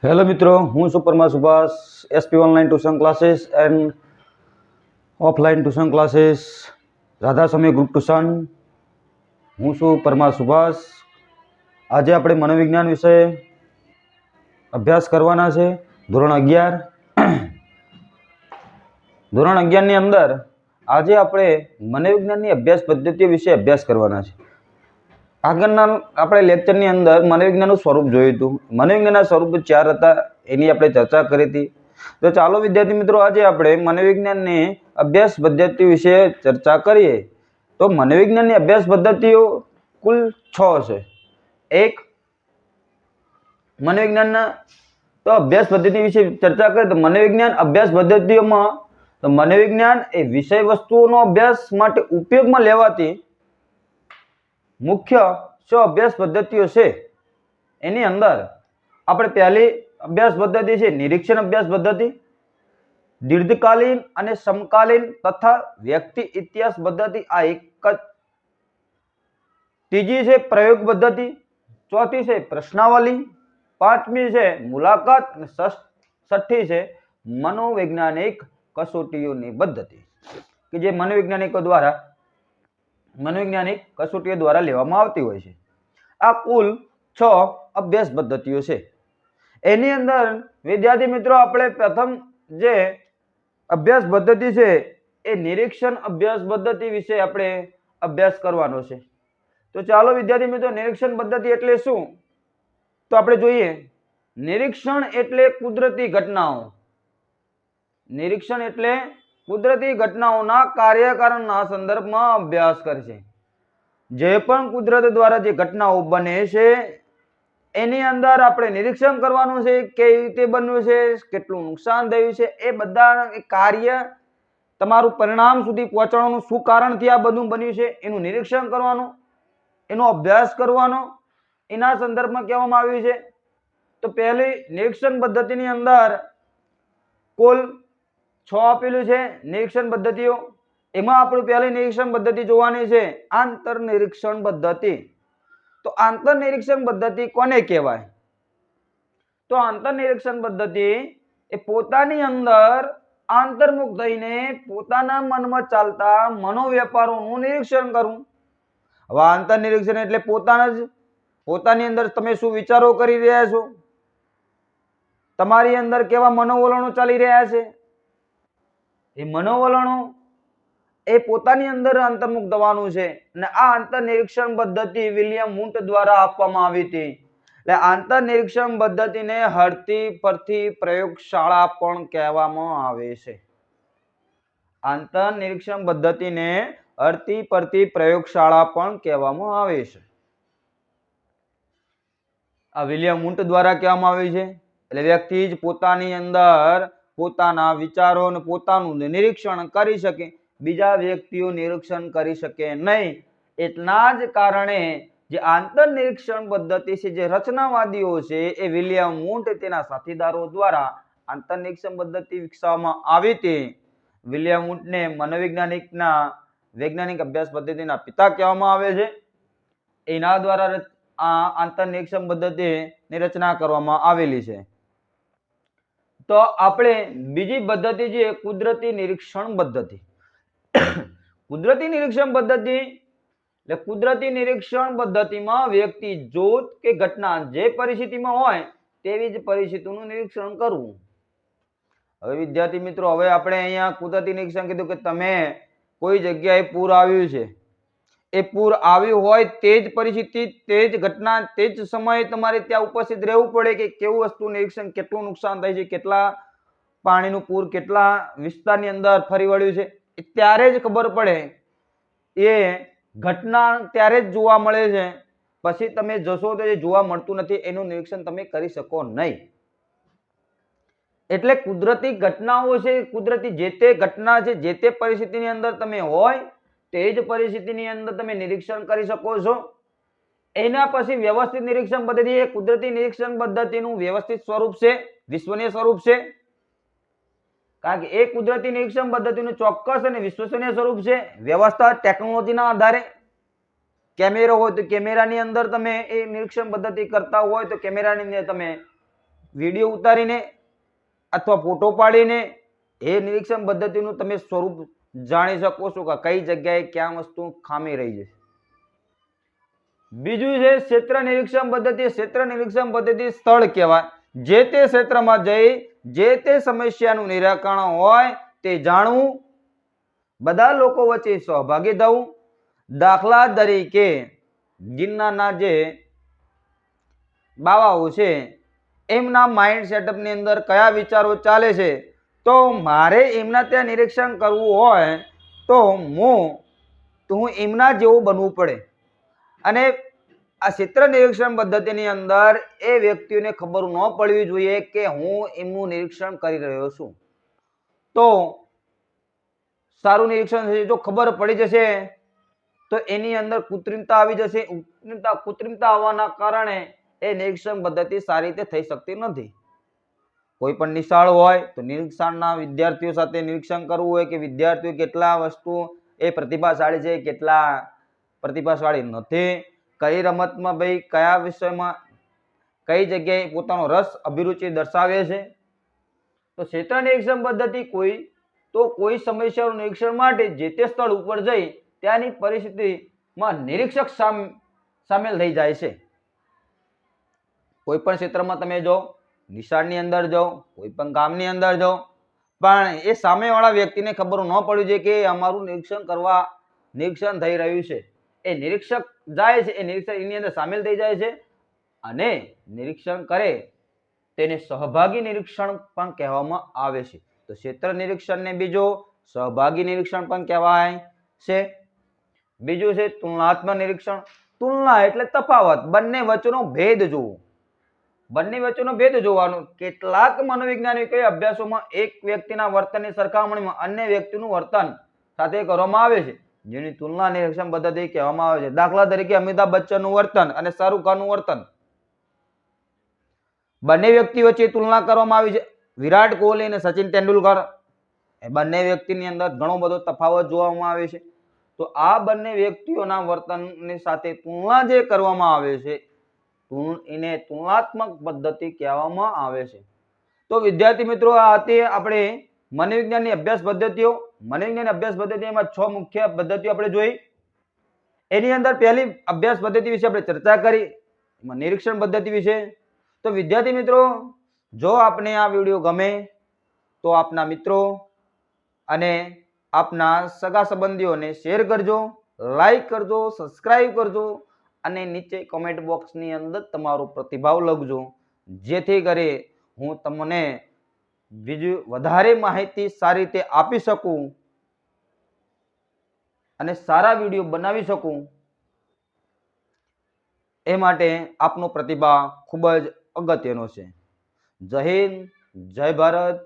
Hello મિત્રો, હું છું Parmar Subhash, SP online tuition classes and offline tuition classes, Radha સમય ગ્રુપ ટ્યુશન. હું છું પરમાર સુભાષ. આજે આપણે મનોવિજ્ઞાન વિશે અભ્યાસ કરવાના છે. ધોરણ 11. ધોરણ 11ની અંદર આજે આપણે મનોવિજ્ઞાનની અભ્યાસ પદ્ધતિઓ વિશે અભ્યાસ કરવાના છે. આગળના આપણે લેક્ચરની અંદર મનોવિજ્ઞાનનું સ્વરૂપ જોયું હતું. મનોવિજ્ઞાનના સ્વરૂપ 4 હતા, એની આપણે ચર્ચા કરી હતી. તો ચાલો વિદ્યાર્થી મિત્રો, આજે આપણે મનોવિજ્ઞાનની અભ્યાસ પદ્ધતિ વિશે ચર્ચા કરીએ. તો મનોવિજ્ઞાનની અભ્યાસ પદ્ધતિઓ કુલ 6 છે. એક મનોવિજ્ઞાનના તો અભ્યાસ પદ્ધતિ વિશે ચર્ચા કરીએ તો મનોવિજ્ઞાન અભ્યાસ પદ્ધતિઓમાં તો મનોવિજ્ઞાન એ વિષય વસ્તુઓનો અભ્યાસ માટે ઉપયોગમાં લેવાતી મુખ્ય 6 અભ્યાસ પદ્ધતિઓ છે. એની અંદર આપણે પહેલી અભ્યાસ પદ્ધતિ છે નિરીક્ષણ અભ્યાસ પદ્ધતિ, દીર્ઘકાલીન અને સમકાલીન તથા વ્યક્તિ ઇતિહાસ પદ્ધતિ. આ એક જ. ત્રીજી છે પ્રયોગ પદ્ધતિ, ચોથી છે પ્રશ્નાવલી, પાંચમી છે મુલાકાત અને છઠ્ઠી છે મનોવૈજ્ઞાનિક કસોટીઓની પદ્ધતિ કે જે મનોવૈજ્ઞાનિક કસોટીઓ દ્વારા લેવામાં આવતી હોય છે. આ કુલ 6 અભ્યાસ પદ્ધતિઓ છે. એની અંદર વિદ્યાર્થી મિત્રો આપણે પ્રથમ જે અભ્યાસ પદ્ધતિ છે એ નિરીક્ષણ અભ્યાસ પદ્ધતિ વિશે આપણે અભ્યાસ કરવાનો છે. તો ચાલો વિદ્યાર્થી મિત્રો, નિરીક્ષણ પદ્ધતિ એટલે શું તો આપણે જોઈએ. નિરીક્ષણ એટલે કુદરતી ઘટનાઓ. નિરીક્ષણ એટલે કુદરતી ઘટનાઓના કાર્યકારણના સંદર્ભમાં અભ્યાસ કરે છે. જે પણ કુદરત દ્વારા જે ઘટનાઓ બને છે એની અંદર આપણે નિરીક્ષણ કરવાનું છે. કેવી રીતે બન્યું છે, કેટલું નુકસાન થયું છે, એ બધા કાર્ય તમારું પરિણામ સુધી પહોંચવાનું, શું કારણથી આ બધું બન્યું છે એનું નિરીક્ષણ કરવાનું, એનો અભ્યાસ કરવાનો, એના સંદર્ભમાં કહેવામાં આવ્યું છે. તો પહેલી નિરીક્ષણ પદ્ધતિની અંદર કુલ 6 આપેલું છે નિરીક્ષણ પદ્ધતિઓ. એમાં આપણું પહેલી નિરીક્ષણ પદ્ધતિ જોવાની છે આંતર નિરીક્ષણ પદ્ધતિ. તો આંતર નિરીક્ષણ પદ્ધતિ કોને કહેવાય? તો આંતર નિરીક્ષણ પદ્ધતિ એ પોતાની અંદર આંતર્મુખ થઈને પોતાના મનમાં ચાલતા મનોવ્યાપારોનું નિરીક્ષણ કરવું. હવે આંતર નિરીક્ષણ એટલે પોતાની અંદર તમે શું વિચારો કરી રહ્યા છો, તમારી અંદર કેવા મનોવલણો ચાલી રહ્યા છે, એ મનોવલણો એ પોતાની અંદર અંતર્મુખ થવાનું છે. અને આ આંતર નિરીક્ષણ પદ્ધતિ વિલિયમ વુન્ટ દ્વારા આપવામાં આવી હતી. એટલે આંતર નિરીક્ષણ પદ્ધતિને હળતી પરથી પ્રયોગશાળા પણ કહેવામાં આવે છે. આંતર નિરીક્ષણ પદ્ધતિને હળતી પરથી પ્રયોગશાળા પણ કહેવામાં આવે છે. આ વિલિયમ વુન્ટ દ્વારા કહેવામાં આવ્યું છે. એટલે વ્યક્તિ જ પોતાની અંદર પોતાના વિચારો અને પોતાનું નિરીક્ષણ કરી શકે, બીજા વ્યક્તિઓ નિરીક્ષણ કરી શકે નહીં. એટલા જ કારણે જે આંતર નિરીક્ષણ પદ્ધતિ છે, જે રચનાવાદીઓ છે, એ વિલિયમ વુન્ટ તેના સાથીદારો દ્વારા આંતર નિરીક્ષણ પદ્ધતિ વિકસાવવામાં આવી હતી. વિલિયમ વુન્ટને મનોવૈજ્ઞાનિકના વૈજ્ઞાનિક અભ્યાસ પદ્ધતિના પિતા કહેવામાં આવે છે. એના દ્વારા આ આંતર નિરીક્ષણ પદ્ધતિની રચના કરવામાં આવેલી છે. તો આપણે બીજી પદ્ધતિ છે કુદરતી નિરીક્ષણ પદ્ધતિ. કુદરતી નિરીક્ષણ પદ્ધતિ એટલે કુદરતી નિરીક્ષણ પદ્ધતિમાં વ્યક્તિ જોત કે ઘટના જે પરિસ્થિતિમાં હોય તેવી જ પરિસ્થિતિનું નિરીક્ષણ કરવું. હવે વિદ્યાર્થી મિત્રો, હવે આપણે અહીંયા કુદરતી નિરીક્ષણ કીધું કે તમે કોઈ જગ્યાએ પૂર આવ્યું છે, એ પૂર આવ્યું હોય તે જ પરિસ્થિતિ, તે જ ઘટના, તે જ સમયે તમારે ત્યાં ઉપસ્થિત રહેવું પડે કે કેવું વસ્તુ નિરીક્ષણ, કેટલું નુકસાન થાય છે, કેટલા પાણીનું પૂર કેટલા વિસ્તારની અંદર ફરી વળ્યું છે, ત્યારે જ ખબર પડે. એ ઘટના ત્યારે જ જોવા મળે છે. પછી તમે જશો તો એ જોવા મળતું નથી, એનું નિરીક્ષણ તમે કરી શકો નહીં. એટલે કુદરતી ઘટનાઓ છે, કુદરતી જે તે ઘટના છે, જે તે પરિસ્થિતિની અંદર તમે હોય તે જ પરિસ્થિતિની અંદર તમે નિરીક્ષણ કરી શકો છો. એના પછી વ્યવસ્થિત નિરીક્ષણ પદ્ધતિ એ કુદરતી નિરીક્ષણ પદ્ધતિનું વ્યવસ્થિત સ્વરૂપ છે, વિશ્વનીય સ્વરૂપ છે. કારણ કે એ કુદરતી નિરીક્ષણ પદ્ધતિનું ચોક્કસ અને વિશ્વસનીય સ્વરૂપ છે. વ્યવસ્થા ટેકનોલોજીના આધારે કેમેરો હોય તો કેમેરાની અંદર તમે એ નિરીક્ષણ પદ્ધતિ કરતા હોય તો કેમેરાની અંદર તમે વિડીયો ઉતારીને અથવા ફોટો પાડીને એ નિરીક્ષણ પદ્ધતિનું તમે સ્વરૂપ જાણી શકો છો કે કઈ જગ્યાએ ક્યાં વસ્તુ ખામી રહી છે. બીજું છે ક્ષેત્ર નિરીક્ષણ પદ્ધતિ. ક્ષેત્ર નિરીક્ષણ પદ્ધતિ સ્થળ કહેવાય. જે તે ક્ષેત્રમાં જઈ જે તે સમસ્યાનું નિરાકરણ હોય તે જાણવું, બધા લોકો વચ્ચે સહભાગી થવું. દાખલા તરીકે ગિરનારના જે બાવાઓ છે એમના માઇન્ડ સેટઅપ ની અંદર કયા વિચારો ચાલે છે, તો મારે એમના ત્યાં નિરીક્ષણ કરવું હોય તો હું એમના જેવું બનવું પડે. અને આ ક્ષેત્ર નિરીક્ષણ પદ્ધતિની અંદર એ વ્યક્તિઓને ખબર ન પડવી જોઈએ કે હું એમનું નિરીક્ષણ કરી રહ્યો છું. તો સારું નિરીક્ષણ થશે. જો ખબર પડી જશે તો એની અંદર કૃત્રિમતા આવી જશે. કૃત્રિમતા આવવાના કારણે એ નિરીક્ષણ પદ્ધતિ સારી રીતે થઈ શકતી નથી. કોઈ પણ નિશાળ હોય તો નિરીક્ષણના વિદ્યાર્થીઓ સાથે નિરીક્ષણ કરવું હોય કે વિદ્યાર્થીઓ કેટલા વસ્તુ એ પ્રતિભાશાળી છે, કેટલા પ્રતિભાશાળી નથી, કઈ રમતમાં ભાઈ કયા વિષયમાં કઈ જગ્યાએ પોતાનો રસ અભિરુચિ દર્શાવે છે. તો ક્ષેત્ર નિરીક્ષણ પદ્ધતિ કોઈ સમસ્યાનું નિરીક્ષણ માટે જે તે સ્થળ ઉપર જઈ ત્યાંની પરિસ્થિતિમાં નિરીક્ષક સામેલ થઈ જાય છે. કોઈ પણ ક્ષેત્રમાં તમે જો નિશાળની અંદર જાઓ, કોઈ પણ ગામની અંદર જાઓ, પણ એ સામેવાળા વ્યક્તિને ખબર ન પડવી જોઈએ કે અમારું નિરીક્ષણ થઈ રહ્યું છે. એ નિરીક્ષક જાય છે, એ નિરીક્ષક એની અંદર સામેલ થઈ જાય છે અને નિરીક્ષણ કરે તેને સહભાગી નિરીક્ષણ પણ કહેવામાં આવે છે. તો ક્ષેત્ર નિરીક્ષણને બીજો સહભાગી નિરીક્ષણ પણ કહેવાય છે. બીજું છે તુલનાત્મક નિરીક્ષણ. તુલના એટલે તફાવત, બંને વચ્ચેનો ભેદ જોવો. બંને વચ્ચેનો ભેદ જોવાનો. કેટલાક મનોવૈજ્ઞાનિક અભ્યાસોમાં એક વ્યક્તિના વર્તનની સરખામણીમાં અન્ય વ્યક્તિનું વર્તન સાથે કરવામાં આવે છે, જેની તુલના નિરીક્ષણ પદ્ધતિ કહેવામાં આવે છે. દાખલા તરીકે અમિતાભ બચ્ચનનું વર્તન અને શાહરૂખ ખાનનું વર્તન, બંને વ્યક્તિ વચ્ચે તુલના કરવામાં આવી છે. વિરાટ કોહલી અને સચિન તેંડુલકર, એ બંને વ્યક્તિની અંદર ઘણો બધો તફાવત જોવામાં આવે છે. તો આ બંને વ્યક્તિઓના વર્તનની સાથે તુલના જે કરવામાં આવે છે એને તુલનાત્મક પદ્ધતિ કહેવામાં આવે છે. તો વિદ્યાર્થી મિત્રો, આ હતી આપણે મનોવિજ્ઞાનની અભ્યાસ પદ્ધતિઓ. મનોવિજ્ઞાનની અભ્યાસ પદ્ધતિમાં 6 મુખ્ય પદ્ધતિઓ આપણે જોઈ. એની અંદર પહેલી અભ્યાસ પદ્ધતિ વિશે આપણે ચર્ચા કરી, નિરીક્ષણ પદ્ધતિ વિશે. તો વિદ્યાર્થી મિત્રો, જો આપને આ વિડીયો ગમે તો આપના મિત્રો અને આપના સગા સંબંધીઓને શેર કરજો, લાઈક કરજો, સબસ્ક્રાઇબ કરજો અને નીચે કોમેન્ટ બોક્સની અંદર તમારો પ્રતિભાવ લખજો, જેથી કરી હું તમને બીજું વધારે માહિતી સારી રીતે આપી શકું અને સારા વિડીયો બનાવી શકું. એ માટે આપનો પ્રતિભાવ ખૂબ જ અગત્યનો છે. જય હિન્દ, જય ભારત.